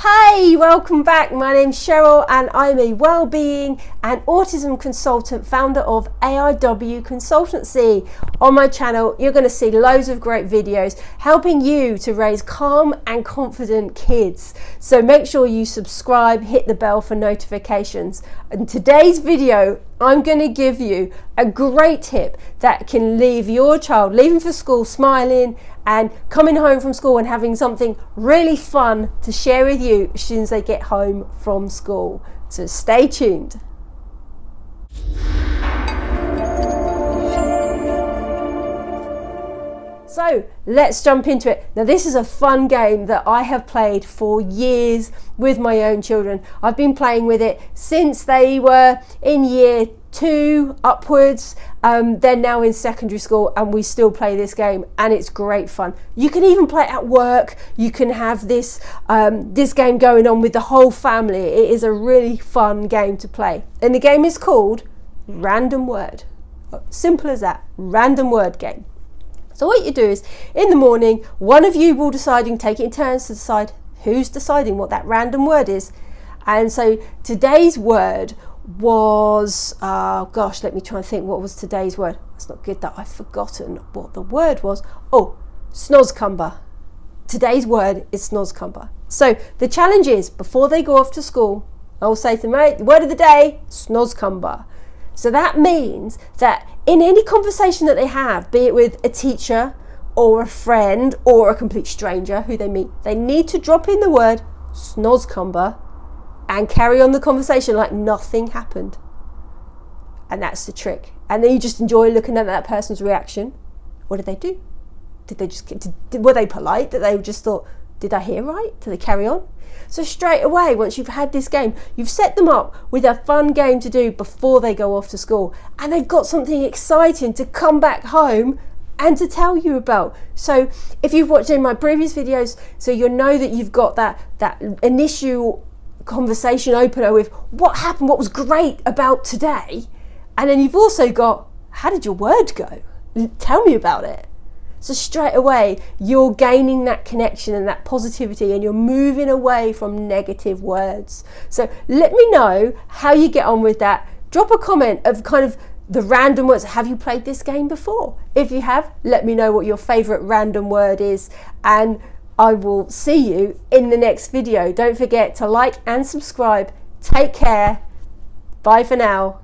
Hey, welcome back. My name's Cheryl and I'm a wellbeing and autism consultant, founder of AIW Consultancy. On my channel, you're going to see loads of great videos helping you to raise calm and confident kids. So make sure you subscribe, hit the bell for notifications. In today's video, I'm going to give you a great tip that can leave your child leaving for school smiling and coming home from school and having something really fun to share with you as soon as they get home from school. So stay tuned. So let's jump into it. Now this is a fun game that I have played for years with my own children. I've been playing with it since they were in year 2 upwards. They're now in secondary school and we still play this game and it's great fun. You can even play it at work. You can have this game going on with the whole family. It is a really fun game to play. And the game is called Random Word. Simple as that, random word game. So what you do is, in the morning, one of you will take it in turns to decide who's deciding what that random word is. And so today's word was, let me try and think, what was today's word? It's not good that I've forgotten what the word was. Oh, snozcumber. Today's word is snozcumber. So the challenge is, before they go off to school, I'll say to them, right, the word of the day, snozcumber. So that means that in any conversation that they have, be it with a teacher or a friend or a complete stranger who they meet, they need to drop in the word snozcumber and carry on the conversation like nothing happened. And that's the trick. And then you just enjoy looking at that person's reaction. What did they do? Were they polite? That they just thought, did I hear right? Did they carry on? So straight away, once you've had this game, you've set them up with a fun game to do before they go off to school. And they've got something exciting to come back home and to tell you about. So if you've watched in my previous videos, so you'll know that you've got that initial conversation opener with what happened, what was great about today. And then you've also got, how did your word go? Tell me about it. So straight away, you're gaining that connection and that positivity and you're moving away from negative words. So let me know how you get on with that. Drop a comment of kind of the random words. Have you played this game before? If you have, let me know what your favorite random word is and I will see you in the next video. Don't forget to like and subscribe. Take care. Bye for now.